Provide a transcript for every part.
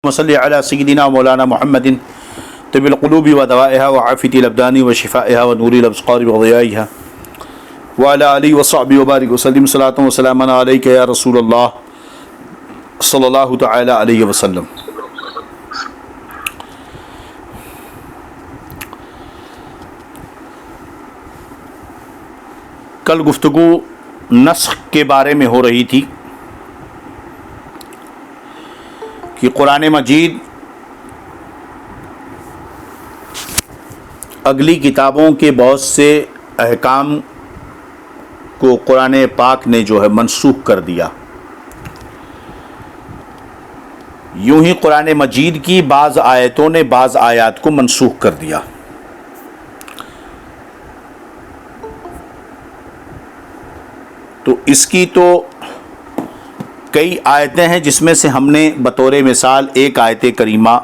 وصلی علی سیدنا مولانا محمد طب القلوب و دوائها وعافیت الابدان و شفائها و نور الابصار و ضیائها وعلی آلہ وصحبہ وبارک وسلم صلاۃ و سلام علیک یا رسول اللہ صلی اللہ تعالی علیہ وسلم۔ کل گفتگو نسخ کے بارے میں ہو رہی تھی کہ قرآن مجید اگلی کتابوں کے بہت سے احکام کو قرآن پاک نے جو ہے منسوخ کر دیا۔ یوں ہی قرآن مجید کی بعض آیتوں نے بعض آیات کو منسوخ کر دیا۔ تو اس کی تو کئی آیتیں ہیں جس میں سے ہم نے بطور مثال ایک آیت کریمہ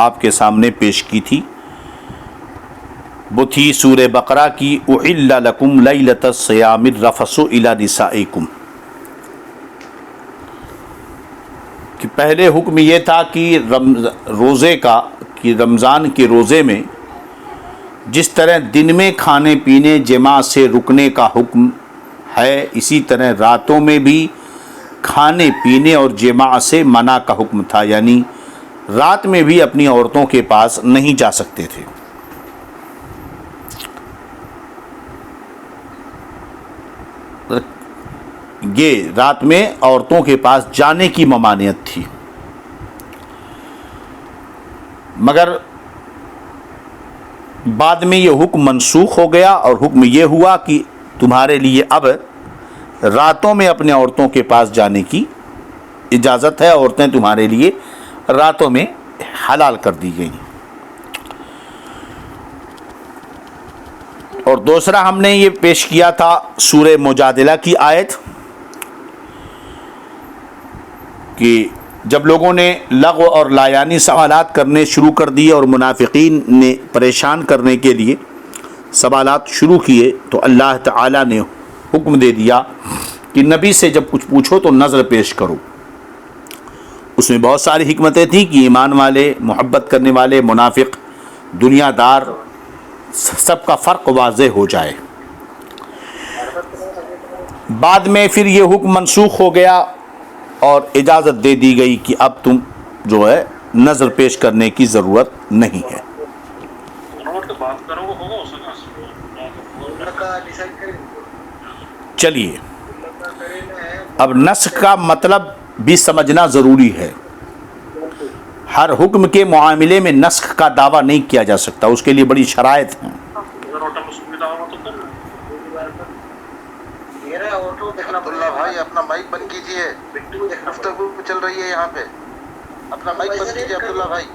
آپ کے سامنے پیش کی تھی، وہ تھی سورہ بقرہ کی احل لکم لیلۃ الصیام الرفث الی نسائکم۔ کہ پہلے حکم یہ تھا کہ رمضان کے روزے میں جس طرح دن میں کھانے پینے جماع سے رکنے کا حکم ہے، اسی طرح راتوں میں بھی کھانے پینے اور جماع سے منع کا حکم تھا، یعنی رات میں بھی اپنی عورتوں کے پاس نہیں جا سکتے تھے۔ یہ رات میں عورتوں کے پاس جانے کی ممانعت تھی، مگر بعد میں یہ حکم منسوخ ہو گیا اور حکم یہ ہوا کہ تمہارے لیے اب راتوں میں اپنے عورتوں کے پاس جانے کی اجازت ہے، عورتیں تمہارے لیے راتوں میں حلال کر دی گئیں۔ اور دوسرا ہم نے یہ پیش کیا تھا سورہ مجادلہ کی آیت کہ جب لوگوں نے لغو اور لایانی سوالات کرنے شروع کر دیے اور منافقین نے پریشان کرنے کے لیے سوالات شروع کیے، تو اللہ تعالیٰ نے حکم دے دیا کہ نبی سے جب کچھ پوچھو تو نظر پیش کرو۔ اس میں بہت ساری حکمتیں تھیں کہ ایمان والے، محبت کرنے والے، منافق، دنیا دار، سب کا فرق واضح ہو جائے۔ بعد میں پھر یہ حکم منسوخ ہو گیا اور اجازت دے دی گئی کہ اب تم جو ہے نظر پیش کرنے کی ضرورت نہیں ہے۔ چلیے، اب نسخ کا مطلب بھی سمجھنا ضروری ہے۔ ہر حکم کے معاملے میں نسخ کا دعویٰ نہیں کیا جا سکتا، اس کے لیے بڑی شرائط ہیں۔ عبداللہ بھائی اپنا مائک بند کیجئے، گفتگو چل رہی ہے یہاں پہ، اپنا مائک بند کیجئے عبداللہ بھائی۔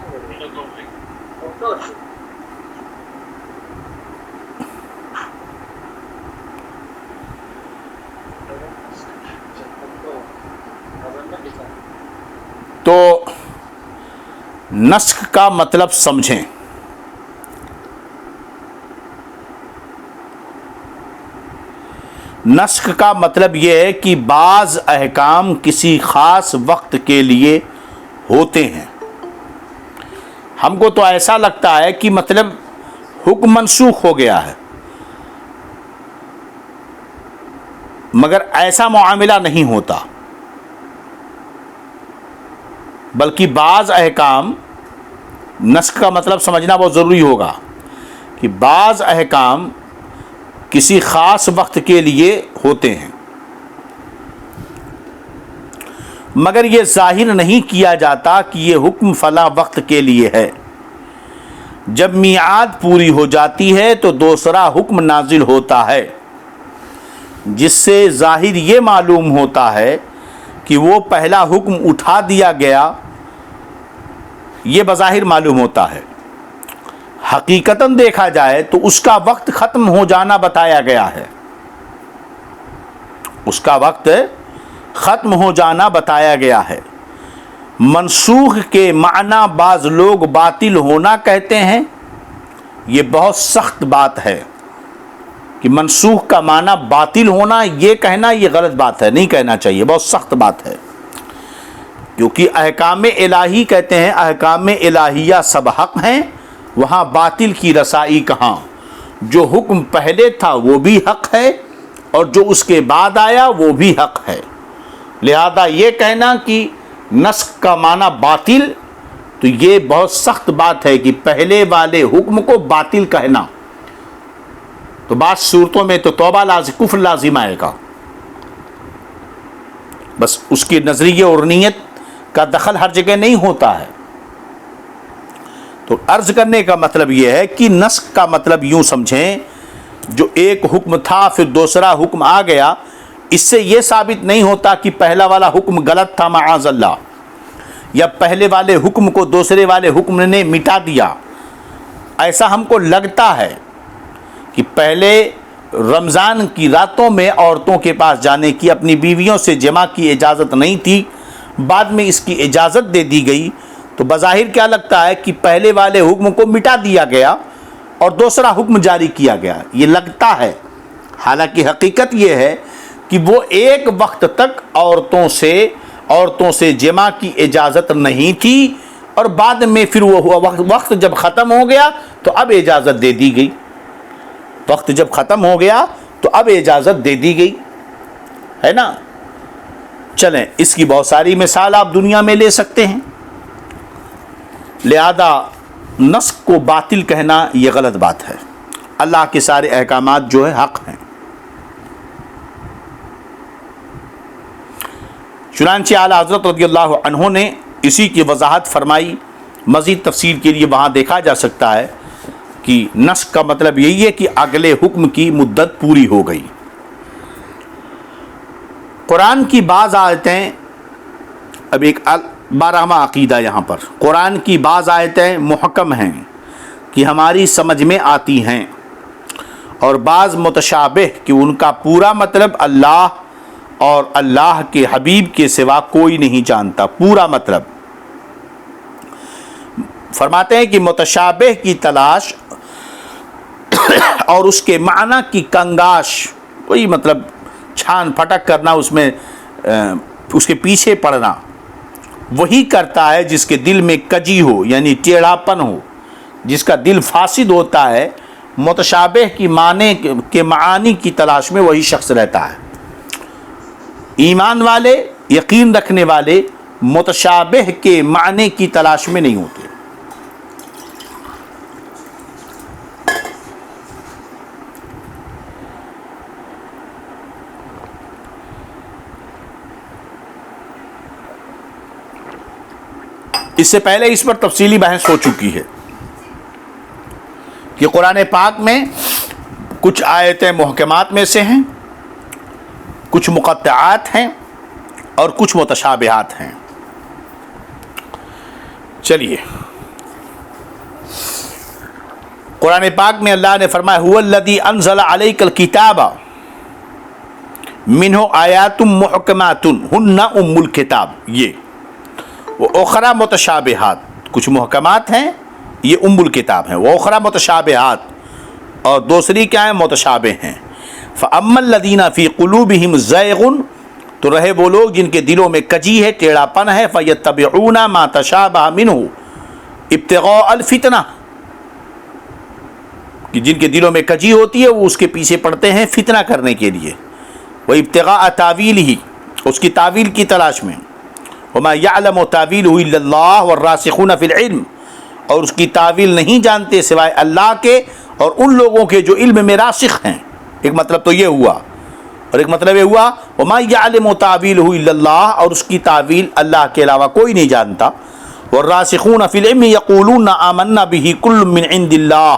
تو نسخ کا مطلب سمجھیں۔ نسخ کا مطلب یہ ہے کہ بعض احکام کسی خاص وقت کے لیے ہوتے ہیں۔ ہم کو تو ایسا لگتا ہے کہ مطلب حکم منسوخ ہو گیا ہے، مگر ایسا معاملہ نہیں ہوتا، بلکہ بعض احکام، نسخ کا مطلب سمجھنا بہت ضروری ہوگا کہ بعض احکام کسی خاص وقت کے لیے ہوتے ہیں، مگر یہ ظاہر نہیں کیا جاتا کہ یہ حکم فلاں وقت کے لیے ہے۔ جب میعاد پوری ہو جاتی ہے تو دوسرا حکم نازل ہوتا ہے، جس سے ظاہر یہ معلوم ہوتا ہے کہ وہ پہلا حکم اٹھا دیا گیا، یہ بظاہر معلوم ہوتا ہے۔ حقیقتاً دیکھا جائے تو اس کا وقت ختم ہو جانا بتایا گیا ہے، اس کا وقت ختم ہو جانا بتایا گیا ہے۔ منسوخ کے معنی بعض لوگ باطل ہونا کہتے ہیں، یہ بہت سخت بات ہے کہ منسوخ کا معنی باطل ہونا، یہ کہنا یہ غلط بات ہے، نہیں کہنا چاہیے، بہت سخت بات ہے۔ کیونکہ احکام الہی کہتے ہیں احکام الہیہ سب حق ہیں، وہاں باطل کی رسائی کہاں؟ جو حکم پہلے تھا وہ بھی حق ہے اور جو اس کے بعد آیا وہ بھی حق ہے۔ لہذا یہ کہنا کہ نسخ کا معنی باطل، تو یہ بہت سخت بات ہے کہ پہلے والے حکم کو باطل کہنا۔ تو بعض صورتوں میں تو توبہ لازم، کفر لازم آئے گا، بس اس کے نظریے اور نیت کا دخل ہر جگہ نہیں ہوتا ہے۔ تو عرض کرنے کا مطلب یہ ہے کہ نسخ کا مطلب یوں سمجھیں، جو ایک حکم تھا پھر دوسرا حکم آ گیا، اس سے یہ ثابت نہیں ہوتا کہ پہلا والا حکم غلط تھا معاذ اللہ، یا پہلے والے حکم کو دوسرے والے حکم نے مٹا دیا۔ ایسا ہم کو لگتا ہے کہ پہلے رمضان کی راتوں میں عورتوں کے پاس جانے کی، اپنی بیویوں سے جمع کی اجازت نہیں تھی، بعد میں اس کی اجازت دے دی گئی، تو بظاہر کیا لگتا ہے کہ پہلے والے حکم کو مٹا دیا گیا اور دوسرا حکم جاری کیا گیا، یہ لگتا ہے۔ حالانکہ حقیقت یہ ہے کہ وہ ایک وقت تک عورتوں سے جمع کی اجازت نہیں تھی، اور بعد میں پھر وہ وقت جب ختم ہو گیا تو اب اجازت دے دی گئی، وقت جب ختم ہو گیا تو اب اجازت دے دی گئی، ہے نا؟ چلیں، اس کی بہت ساری مثال آپ دنیا میں لے سکتے ہیں۔ لہذا نسخ کو باطل کہنا یہ غلط بات ہے۔ اللہ کے سارے احکامات جو ہے حق ہیں۔ چنانچہ اعلیٰ حضرت رضی اللہ عنہ نے اسی کی وضاحت فرمائی۔ مزید تفصیل کے لیے وہاں دیکھا جا سکتا ہے کہ نسخ کا مطلب یہی ہے کہ اگلے حکم کی مدت پوری ہو گئی۔ قرآن کی بعض آیتیں، اب ایک 12واں عقیدہ یہاں پر، قرآن کی بعض آیتیں محکم ہیں کہ ہماری سمجھ میں آتی ہیں، اور بعض متشابہ کہ ان کا پورا مطلب اللہ اور اللہ کے حبیب کے سوا کوئی نہیں جانتا، پورا مطلب۔ فرماتے ہیں کہ متشابہ کی تلاش اور اس کے معنی کی کنگاش، وہی مطلب چھان پھٹک کرنا، اس میں اس کے پیچھے پڑنا، وہی کرتا ہے جس کے دل میں کجی ہو، یعنی ٹیڑھا پن ہو، جس کا دل فاسد ہوتا ہے۔ متشابہ کی معنی کے معانی کی تلاش میں وہی شخص رہتا ہے۔ ایمان والے، یقین رکھنے والے متشابہ کے معنی کی تلاش میں نہیں ہوتے۔ اس سے پہلے اس پر تفصیلی بحث ہو چکی ہے کہ قرآن پاک میں کچھ آیتیں محکمات میں سے ہیں، کچھ مقطعات ہیں اور کچھ متشابہات ہیں۔ چلیے، قرآن پاک میں اللہ نے فرمایا هو الذی انزل علیک الکتاب منہ آیات محکمات ہن ام الکتاب، یہ وہ اخرى متشابہات، کچھ محکمات ہیں، یہ ام الکتاب ہیں، وہ اخرى متشابہات، اور دوسری کیا ہیں؟ متشابہ ہیں۔ فَأَمَّا الَّذِينَ فِي قُلُوبِهِمْ زَيْغٌ، تو رہے وہ لوگ جن کے دلوں میں کجی ہے، ٹیڑھا پن ہے، فَيَتَّبِعُونَ مَا تَشَابَهَ مِنْهُ ابْتِغَاءَ الْفِتْنَةِ، کہ جن کے دلوں میں کجی ہوتی ہے وہ اس کے پیچھے پڑتے ہیں فتنہ کرنے کے لیے، وَابْتِغَاءَ تَأْوِيلِهِ، اس کی تعویل کی تلاش میں، وَمَا يَعْلَمُ تَأْوِيلَهُ إِلَّا اللَّهُ وَالرَّاسِخُونَ فِي الْعِلْمِ، اور اس کی تعویل نہیں جانتے سوائے اللہ کے اور ان لوگوں کے جو علم میں راسخ ہیں۔ ایک مطلب تو یہ ہوا، اور ایک مطلب یہ ہوا وَمَا يَعْلَمُ تَأْوِيلَهُ إِلَّا اللَّهُ، اور اس کی تعویل اللہ کے علاوہ کوئی نہیں جانتا۔ وَالرَّاسِخُونَ فِي الْعِلْمِ يَقُولُونَ آمَنَّا بِهِ كُلٌّ مِّنْ عِندِ اللَّهِ،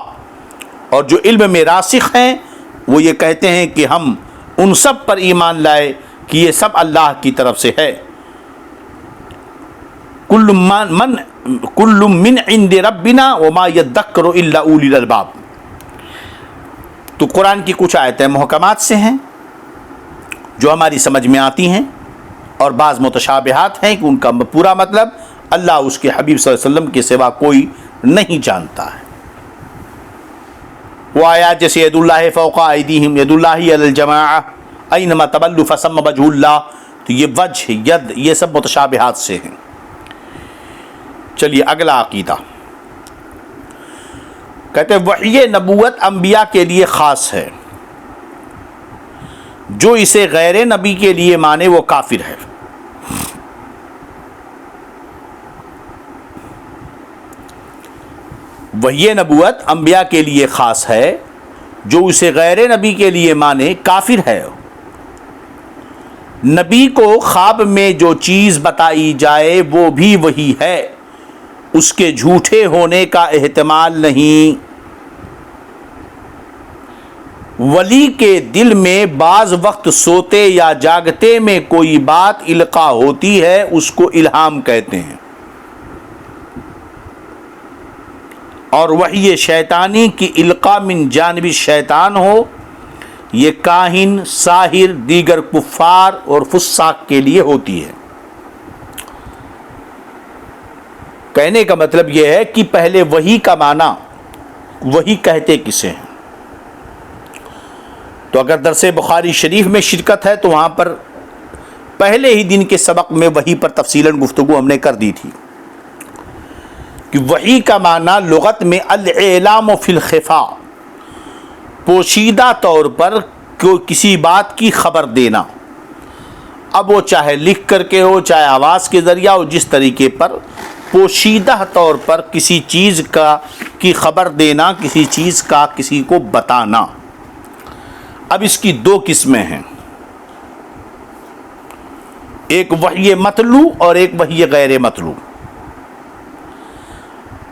اور جو علم میں راسخ ہیں وہ یہ کہتے ہیں کہ ہم ان سب پر ایمان لائے کہ یہ سب اللہ کی طرف سے ہے۔ کل من عند ربنا وما يذکر الا اولی الالباب، تو قرآن کی کچھ آیتیں محکمات سے ہیں جو ہماری سمجھ میں آتی ہیں، اور بعض متشابہات ہیں کہ ان کا پورا مطلب اللہ اس کے حبیب صلی اللہ علیہ وسلم کے سوا کوئی نہیں جانتا ہے۔ وہ آیات جیسے ید اللہ فوق ایدیہم، ید اللہ علی الجماعہ، اینما تولوا فثم وجہ اللہ، تو یہ وجہ، ید، یہ سب متشابہات سے ہیں۔ چلیے اگلا عقیدہ، کہتے ہیں وحی نبوت انبیاء کے لیے خاص ہے، جو اسے غیر نبی کے لیے مانے وہ کافر ہے۔ وحی نبوت انبیاء کے لیے خاص ہے، جو اسے غیر نبی کے لیے مانے کافر ہے۔ نبی کو خواب میں جو چیز بتائی جائے وہ بھی وحی ہے، اس کے جھوٹے ہونے کا احتمال نہیں۔ ولی کے دل میں بعض وقت سوتے یا جاگتے میں کوئی بات القاء ہوتی ہے، اس کو الہام کہتے ہیں، اور وحی شیطانی کی القاء من جانب شیطان ہو، یہ کاہن، ساحر، دیگر کفار اور فساق کے لیے ہوتی ہے۔ کہنے کا مطلب یہ ہے کہ پہلے وحی کا معنی، وحی کہتے کسے ہیں؟ تو اگر درس بخاری شریف میں شرکت ہے تو وہاں پر پہلے ہی دن کے سبق میں وحی پر تفصیلاً گفتگو ہم نے کر دی تھی کہ وحی کا معنی لغت میں الاعلام فی الخفا، پوشیدہ طور پر کسی بات کی خبر دینا، اب وہ چاہے لکھ کر کے ہو، چاہے آواز کے ذریعہ ہو، جس طریقے پر پوشیدہ طور پر کسی چیز کی خبر دینا، کسی چیز کا کسی کو بتانا۔ اب اس کی دو قسمیں ہیں، ایک وحی مطلوع اور ایک وحی غیر مطلوع،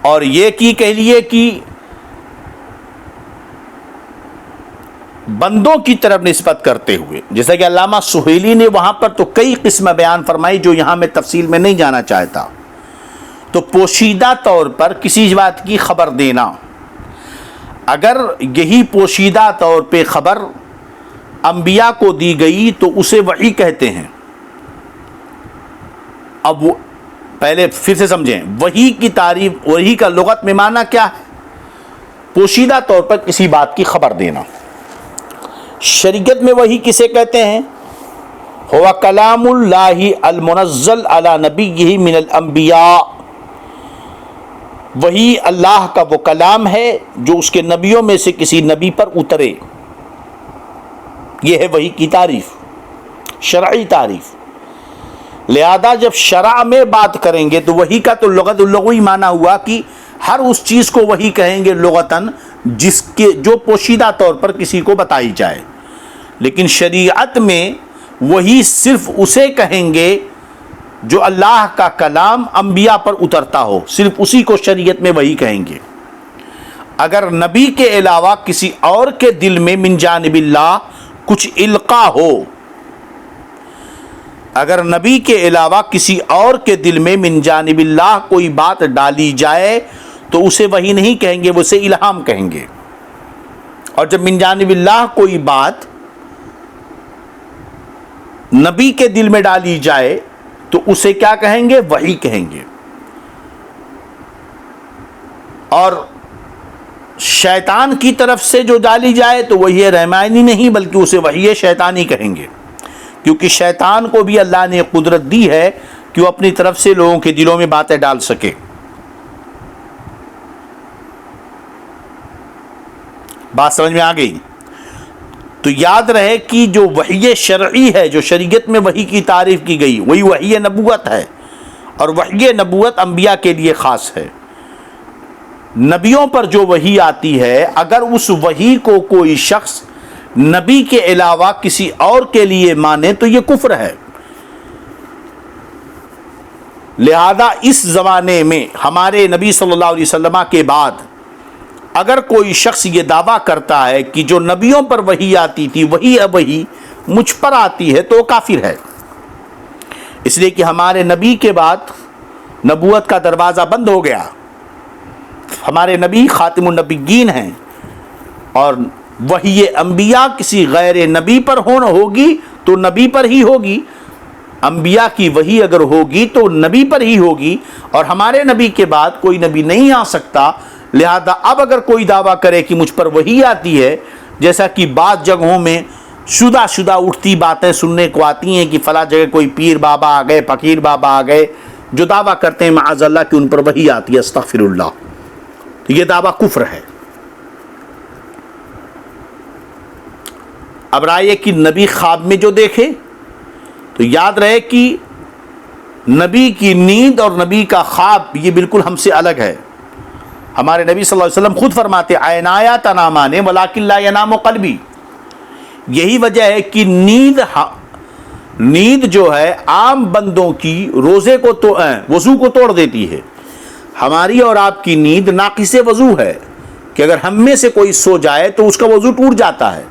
اور یہ کہہ لیے کہ بندوں کی طرف نسبت کرتے ہوئے، جیسا کہ علامہ سہیلی نے وہاں پر تو کئی قسمیں بیان فرمائی جو یہاں میں تفصیل میں نہیں جانا چاہتا۔ تو پوشیدہ طور پر کسی بات کی خبر دینا، اگر یہی پوشیدہ طور پہ خبر انبیاء کو دی گئی تو اسے وحی کہتے ہیں۔ اب وہ پہلے پھر سے سمجھیں، وحی کی تعریف، وحی کا لغت میں معنی کیا ہے؟ پوشیدہ طور پر کسی بات کی خبر دینا۔ شریعت میں وحی کسے کہتے ہیں؟ ہوا کلام اللہ المنزل علی نبیہ من الانبیاء، وحی اللہ کا وہ کلام ہے جو اس کے نبیوں میں سے کسی نبی پر اترے۔ یہ ہے وحی کی تعریف، شرعی تعریف۔ لہذا جب شرع میں بات کریں گے تو وحی کا تو لغوی معنی ہوا کہ ہر اس چیز کو وحی کہیں گے لغتاً جس کے جو پوشیدہ طور پر کسی کو بتائی جائے، لیکن شریعت میں وحی صرف اسے کہیں گے جو اللہ کا کلام انبیاء پر اترتا ہو، صرف اسی کو شریعت میں وحی کہیں گے۔ اگر نبی کے علاوہ کسی اور کے دل میں من جانب اللہ کچھ القاء ہو، اگر نبی کے علاوہ کسی اور کے دل میں من جانب اللہ کوئی بات ڈالی جائے تو اسے وحی نہیں کہیں گے، وہ اسے الہام کہیں گے۔ اور جب من جانب اللہ کوئی بات نبی کے دل میں ڈالی جائے تو اسے کیا کہیں گے؟ وحی کہیں گے۔ اور شیطان کی طرف سے جو ڈالی جائے تو وحی رحمانی نہیں بلکہ اسے وحی شیطانی کہیں گے، کیونکہ شیطان کو بھی اللہ نے قدرت دی ہے کہ وہ اپنی طرف سے لوگوں کے دلوں میں باتیں ڈال سکے۔ بات سمجھ میں آ گئی؟ تو یاد رہے کہ جو وحی شرعی ہے، جو شریعت میں وحی کی تعریف کی گئی، وہی وحی نبوت ہے، اور وحی نبوت انبیاء کے لیے خاص ہے۔ نبیوں پر جو وحی آتی ہے، اگر اس وحی کو کوئی شخص نبی کے علاوہ کسی اور کے لیے مانے تو یہ کفر ہے۔ لہذا اس زمانے میں ہمارے نبی صلی اللہ علیہ وسلم کے بعد اگر کوئی شخص یہ دعویٰ کرتا ہے کہ جو نبیوں پر وحی آتی تھی وہی اب وحی مجھ پر آتی ہے تو وہ کافر ہے، اس لیے کہ ہمارے نبی کے بعد نبوت کا دروازہ بند ہو گیا۔ ہمارے نبی خاتم النبیین ہیں، اور وحی انبیاء کسی غیر نبی پر ہوگی تو نبی پر ہی ہوگی، انبیاء کی وحی اگر ہوگی تو نبی پر ہی ہوگی، اور ہمارے نبی کے بعد کوئی نبی نہیں آ سکتا۔ لہذا اب اگر کوئی دعویٰ کرے کہ مجھ پر وحی آتی ہے، جیسا کہ بعض جگہوں میں شدہ اٹھتی باتیں سننے کو آتی ہیں کہ فلاں جگہ کوئی پیر بابا آ گئے، فقیر بابا آ گئے، جو دعویٰ کرتے ہیں معاذ اللہ کہ ان پر وحی آتی ہے، استغفر اللہ، تو یہ دعویٰ کفر ہے۔ اب رائے کہ نبی خواب میں جو دیکھے، تو یاد رہے کہ نبی کی نیند اور نبی کا خواب یہ بالکل ہم سے الگ ہے۔ ہمارے نبی صلی اللہ علیہ وسلم خود فرماتے عینایا تنامان ولکن لا ینام قلبی۔ یہی وجہ ہے کہ نیند جو ہے عام بندوں کی روزے کو تو وضو کو توڑ دیتی ہے، ہماری اور آپ کی نیند ناقص وضو ہے کہ اگر ہم میں سے کوئی سو جائے تو اس کا وضو ٹوٹ جاتا ہے،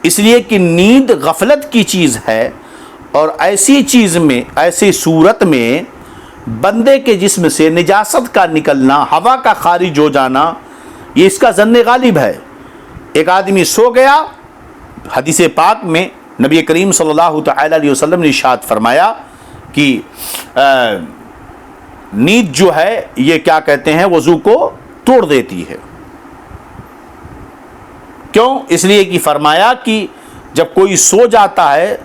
اس لیے کہ نیند غفلت کی چیز ہے، اور ایسی چیز میں، ایسی صورت میں بندے کے جسم سے نجاست کا نکلنا، ہوا کا خارج ہو جانا، یہ اس کا ظن غالب ہے۔ ایک آدمی سو گیا، حدیث پاک میں نبی کریم صلی اللہ تعالی علیہ وسلم نے ارشاد فرمایا کہ نیند جو ہے یہ کیا کہتے ہیں، وضو کو توڑ دیتی ہے۔ کیوں؟ اس لیے کہ فرمایا کہ جب کوئی سو جاتا ہے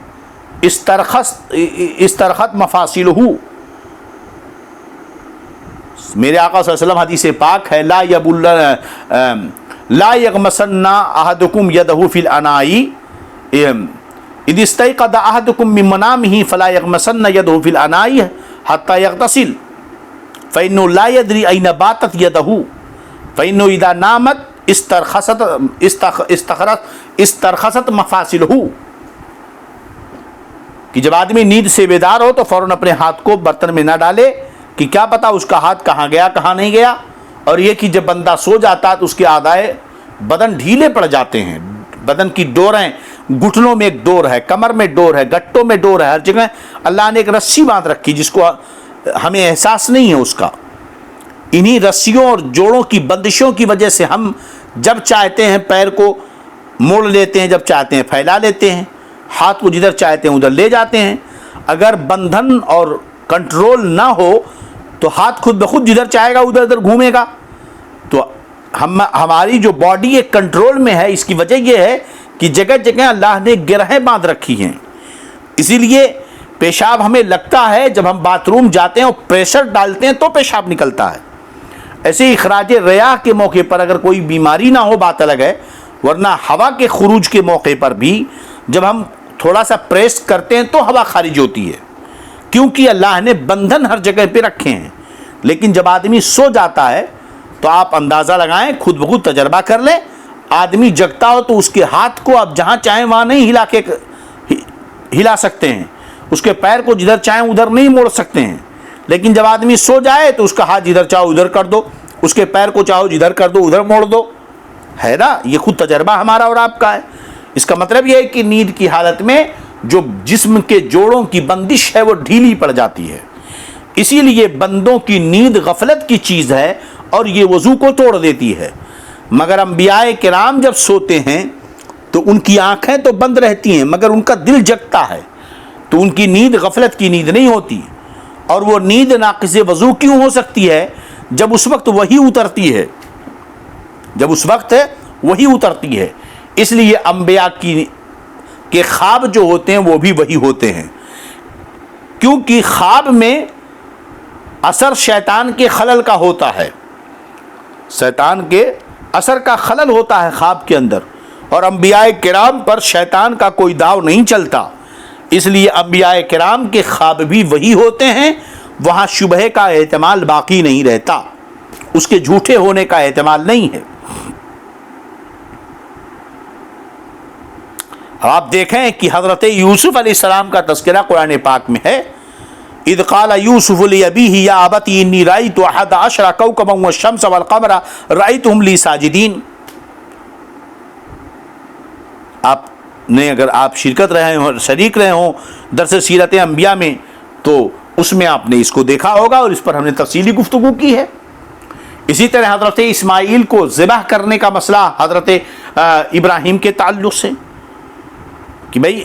استرخت مفاصلہ، میرے آقا صلی اللہ علیہ وسلم حدیث پاک ہے لا یغمسن احدکم یدہ فی الانائی اذ استيقظ احدکم من منامہ فلا یغمسن یدہ فی الانائی حتی یغتسل فإنه لا يدری این باتت یدہ فإنه اذا نامت استرخصت مفاصلہ، کہ جب آدمی نیند سے بیدار ہو تو فوراً اپنے ہاتھ کو برتن میں نہ ڈالے کہ کیا پتا اس کا ہاتھ کہاں گیا کہاں نہیں گیا، اور یہ کہ جب بندہ سو جاتا ہے تو اس کے اعضائے بدن ڈھیلے پڑ جاتے ہیں، بدن کی ڈوریں، گھٹنوں میں ایک ڈور ہے، کمر میں ڈور ہے، گٹوں میں ڈور ہے، ہر جگہ اللہ نے ایک رسی باندھ رکھی جس کو ہمیں احساس نہیں ہے اس کا۔ انہی رسیوں اور جوڑوں کی بندشوں کی وجہ سے ہم جب چاہتے ہیں پیر کو موڑ لیتے ہیں، جب چاہتے ہیں پھیلا لیتے ہیں، ہاتھ کو جدھر چاہتے ہیں ادھر لے جاتے ہیں۔ اگر بندھن اور کنٹرول نہ ہو تو ہاتھ خود بخود جدھر چاہے گا ادھر ادھر گھومے گا۔ تو ہماری جو باڈی ایک کنٹرول میں ہے، اس کی وجہ یہ ہے کہ جگہ جگہ اللہ نے گرہیں باندھ رکھی ہیں، اسی لیے پیشاب ہمیں لگتا ہے جب ہم باتھ روم جاتے ہیں اور پریشر ڈالتے ہیں تو پیشاب نکلتا ہے۔ ایسے ہی اخراج ریاح کے موقع پر اگر کوئی بیماری نہ ہو بات الگ ہے، ورنہ ہوا کے خروج کے موقع پر بھی جب ہم تھوڑا سا پریس کرتے ہیں تو ہوا خارج ہوتی ہے، کیونکہ اللہ نے بندھن ہر جگہ پہ رکھے ہیں۔ لیکن جب آدمی سو جاتا ہے تو آپ اندازہ لگائیں، خود بخود تجربہ کر لیں، آدمی جگتا ہو تو اس کے ہاتھ کو آپ جہاں چاہیں وہاں نہیں ہلا سکتے ہیں، اس کے پیر کو جدھر چاہیں ادھر نہیں موڑ سکتے ہیں۔ لیکن جب آدمی سو جائے تو اس کا ہاتھ جدھر چاہو ادھر کر دو، اس کے پیر کو چاہو جدھر کر دو ادھر موڑ دو، ہے نا؟ یہ خود تجربہ ہمارا اور آپ کا ہے۔ اس کا مطلب یہ ہے کہ نیند کی حالت میں جو جسم کے جوڑوں کی بندش ہے وہ ڈھیلی پڑ جاتی ہے، اسی لیے بندوں کی نیند غفلت کی چیز ہے اور یہ وضو کو توڑ دیتی ہے۔ مگر انبیاء کرام جب سوتے ہیں تو ان کی آنکھیں تو بند رہتی ہیں مگر ان کا دل جگتا ہے، تو ان کی نیند غفلت کی نیند نہیں ہوتی۔ اور وہ نیند ناقص وضو کیوں ہو سکتی ہے؟ جب اس وقت وحی اترتی ہے، جب اس وقت وحی اترتی ہے۔ اس لیے انبیاء کے خواب جو ہوتے ہیں وہ بھی وحی ہوتے ہیں، کیونکہ خواب میں اثر شیطان کے خلل کا ہوتا ہے، شیطان کے اثر کا خلل ہوتا ہے خواب کے اندر، اور انبیاء کرام پر شیطان کا کوئی داؤ نہیں چلتا، اس لیے انبیاء کرام کے خواب بھی وہی ہوتے ہیں، وہاں شبہ کا احتمال باقی نہیں رہتا، اس کے جھوٹے ہونے کا احتمال نہیں ہے۔ آپ دیکھیں کہ حضرت یوسف علیہ السلام کا تذکرہ قرآن پاک میں ہے، اذ قال یوسف لابیہ یا ابت انی رأیت احد عشر کوکبا والشمس والقمر رأیتهم لی ساجدین۔ آپ نے اگر آپ شرکت رہے ہوں، شریک رہے ہوں درس سیرت انبیاء میں، تو اس میں آپ نے اس کو دیکھا ہوگا اور اس پر ہم نے تفصیلی گفتگو کی ہے۔ اسی طرح حضرت اسماعیل کو ذبح کرنے کا مسئلہ حضرت ابراہیم کے تعلق سے، کہ بھئی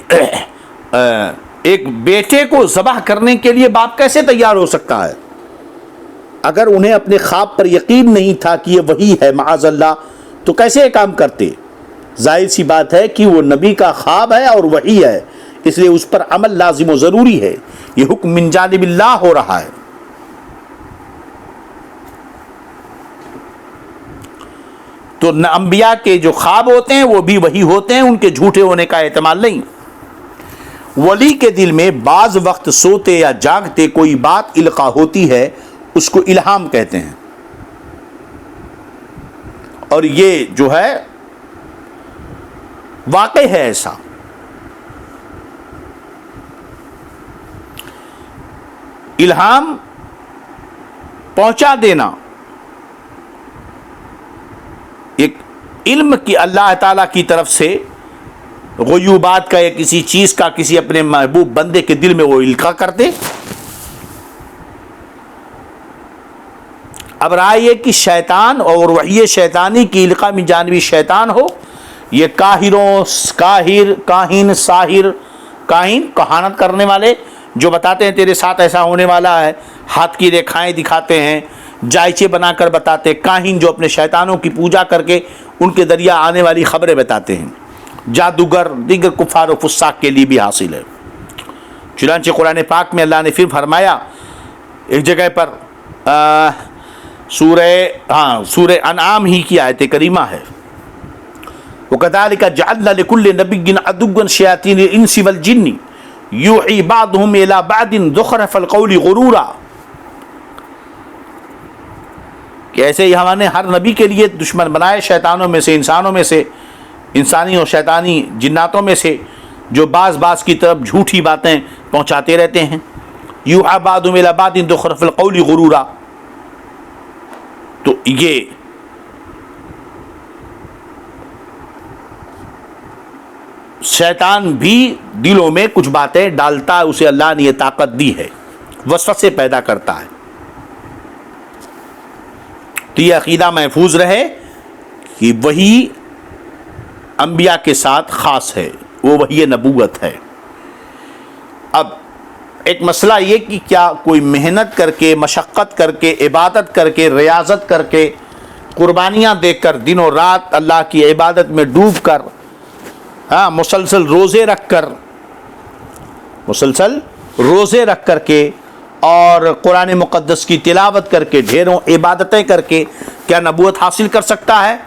ایک بیٹے کو ذبح کرنے کے لیے باپ کیسے تیار ہو سکتا ہے؟ اگر انہیں اپنے خواب پر یقین نہیں تھا کہ یہ وحی ہے معاذ اللہ، تو کیسے یہ کام کرتے؟ ظاہر سی بات ہے کہ وہ نبی کا خواب ہے اور وحی ہے، اس لیے اس پر عمل لازم و ضروری ہے، یہ حکم من جانب اللہ ہو رہا ہے۔ تو انبیاء کے جو خواب ہوتے ہیں وہ بھی وہی ہوتے ہیں، ان کے جھوٹے ہونے کا احتمال نہیں۔ ولی کے دل میں بعض وقت سوتے یا جاگتے کوئی بات القاء ہوتی ہے، اس کو الہام کہتے ہیں، اور یہ جو ہے واقع ہے ایسا۔ الہام پہنچا دینا ایک علم کی اللہ تعالیٰ کی طرف سے غیوبات کا یا کسی چیز کا کسی اپنے محبوب بندے کے دل میں وہ القاء کر دے۔ اب رائے یہ کہ شیطان اور وحی شیطانی کی القاء من جانبی شیطان ہو، یہ کاہن ساحر کہانت کرنے والے جو بتاتے ہیں تیرے ساتھ ایسا ہونے والا ہے، ہاتھ کی ریکھائیں دکھاتے ہیں، جائچے بنا کر بتاتے، کاہن جو اپنے شیطانوں کی پوجا کر کے ان کے ذریعہ آنے والی خبریں بتاتے ہیں، جادوگر دیگر کفار و فساق کے لیے بھی حاصل ہے۔ چنانچہ قرآن پاک میں اللہ نے پھر فرمایا ایک جگہ پر، سورہ انعام ہی کی آیت کریمہ ہے، وَكَذَلِكَ جَعَلْنَا لِكُلِّ نَبِيٍّ عَدُوًّا شَيَاطِينَ الْإِنسِ وَالْجِنِّ يُوحِي بَعْضُهُمْ إِلَى بَعْضٍ زُخْرُفَ الْقَوْلِ غُرُورًا، کہ ایسے ہی ہم نے ہر نبی کے لیے دشمن بنائے شیطانوں میں سے، انسانوں میں سے، انسانی اور شیطانی جناتوں میں سے، جو بعض کی طرف جھوٹی باتیں پہنچاتے رہتے ہیں۔ یوحی بعضهم الی بعض زخرف القول غرورا، تو یہ شیطان بھی دلوں میں کچھ باتیں ڈالتا ہے، اسے اللہ نے یہ طاقت دی ہے، وسوسے پیدا کرتا ہے۔ تو یہ عقیدہ محفوظ رہے کہ وہی انبیاء کے ساتھ خاص ہے، وہ وحی نبوت ہے۔ اب ایک مسئلہ یہ کہ کیا کوئی محنت کر کے، مشقت کر کے، عبادت کر کے، ریاضت کر کے، قربانیاں دے کر، دن و رات اللہ کی عبادت میں ڈوب کر، مسلسل روزے رکھ کر کے اور قرآن مقدس کی تلاوت کر کے، ڈھیروں عبادتیں کر کے کیا نبوت حاصل کر سکتا ہے؟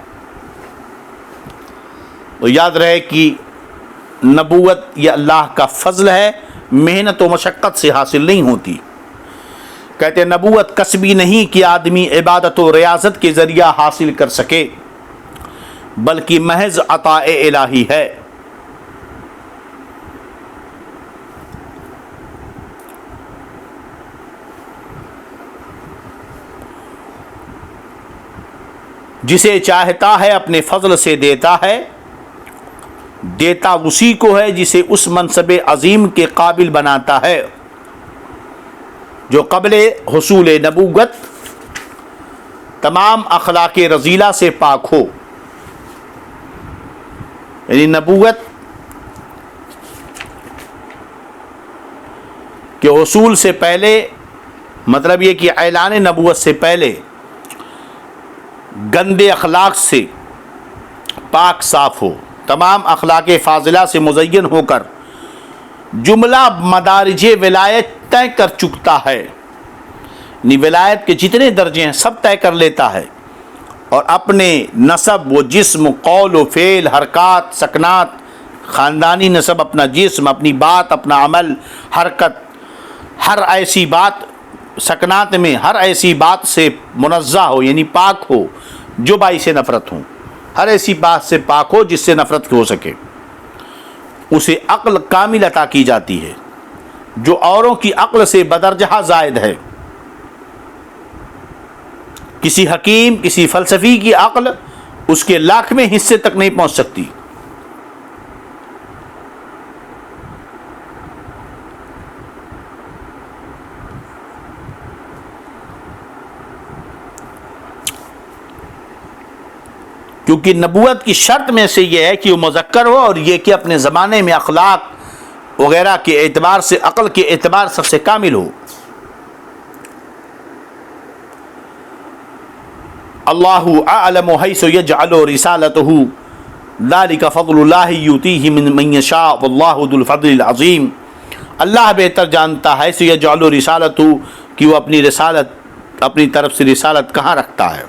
تو یاد رہے کہ نبوت یہ اللہ کا فضل ہے، محنت و مشقت سے حاصل نہیں ہوتی۔ کہتے ہیں نبوت کسبی نہیں کہ آدمی عبادت و ریاضت کے ذریعہ حاصل کر سکے، بلکہ محض عطاء الہی ہے۔ جسے چاہتا ہے اپنے فضل سے دیتا ہے، دیتا اسی کو ہے جسے اس منصب عظیم کے قابل بناتا ہے جو قبل حصول نبوت تمام اخلاق رذیلہ سے پاک ہو۔ یعنی نبوت کے حصول سے پہلے، مطلب یہ کہ اعلان نبوت سے پہلے گندے اخلاق سے پاک صاف ہو، تمام اخلاق فاضلہ سے مزین ہو کر جملہ مدارج ولایت طے کر چکتا ہے، یعنی ولایت کے جتنے درجے ہیں سب طے کر لیتا ہے، اور اپنے نسب و جسم، قول و فعل، حرکات، سکنات، خاندانی نسب، اپنا جسم، اپنی بات، اپنا عمل، حرکت، ہر ایسی بات، سکنات میں ہر ایسی بات سے منزہ ہو، یعنی پاک ہو جو باعث نفرت ہو، ہر ایسی بات سے پاک ہو جس سے نفرت ہو سکے۔ اسے عقل کامل عطا کی جاتی ہے جو اوروں کی عقل سے بدرجہ زائد ہے۔ کسی حکیم، کسی فلسفی کی عقل اس کے لاکھویں حصے تک نہیں پہنچ سکتی۔ کیونکہ نبوت کی شرط میں سے یہ ہے کہ وہ مذکر ہو، اور یہ کہ اپنے زمانے میں اخلاق وغیرہ کے اعتبار سے، عقل کے اعتبار سب سے کامل ہو۔ اللہ اعلم حیث یجعل رسالتہ ذلک فضل اللہ یؤتیہ من یشاء واللہ ذو الفضل العظیم۔ اللہ بہتر جانتا ہے حیث یجعل رسالتہ کہ وہ اپنی رسالت، اپنی طرف سے رسالت کہاں رکھتا ہے،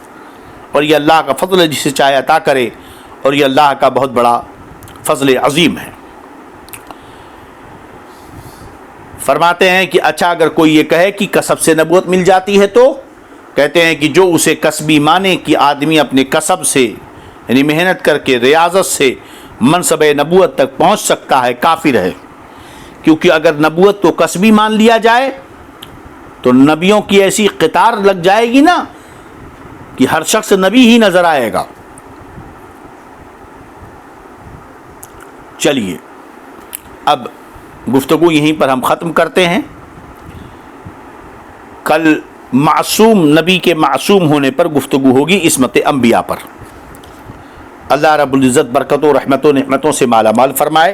اور یہ اللہ کا فضل ہے جسے چاہے عطا کرے، اور یہ اللہ کا بہت بڑا فضل عظیم ہے۔ فرماتے ہیں کہ اچھا اگر کوئی یہ کہے کہ کسب سے نبوت مل جاتی ہے تو کہتے ہیں کہ جو اسے کسبی مانے کہ آدمی اپنے کسب سے یعنی محنت کر کے ریاضت سے منصب نبوت تک پہنچ سکتا ہے کافر ہے، کیونکہ اگر نبوت کو کسبی مان لیا جائے تو نبیوں کی ایسی قطار لگ جائے گی نا کہ ہر شخص نبی ہی نظر آئے گا۔ چلیے اب گفتگو یہیں پر ہم ختم کرتے ہیں۔ کل معصوم نبی کے معصوم ہونے پر گفتگو ہوگی، عصمت انبیاء پر۔ اللہ رب العزت برکتوں رحمتوں نعمتوں سے مالا مال فرمائے۔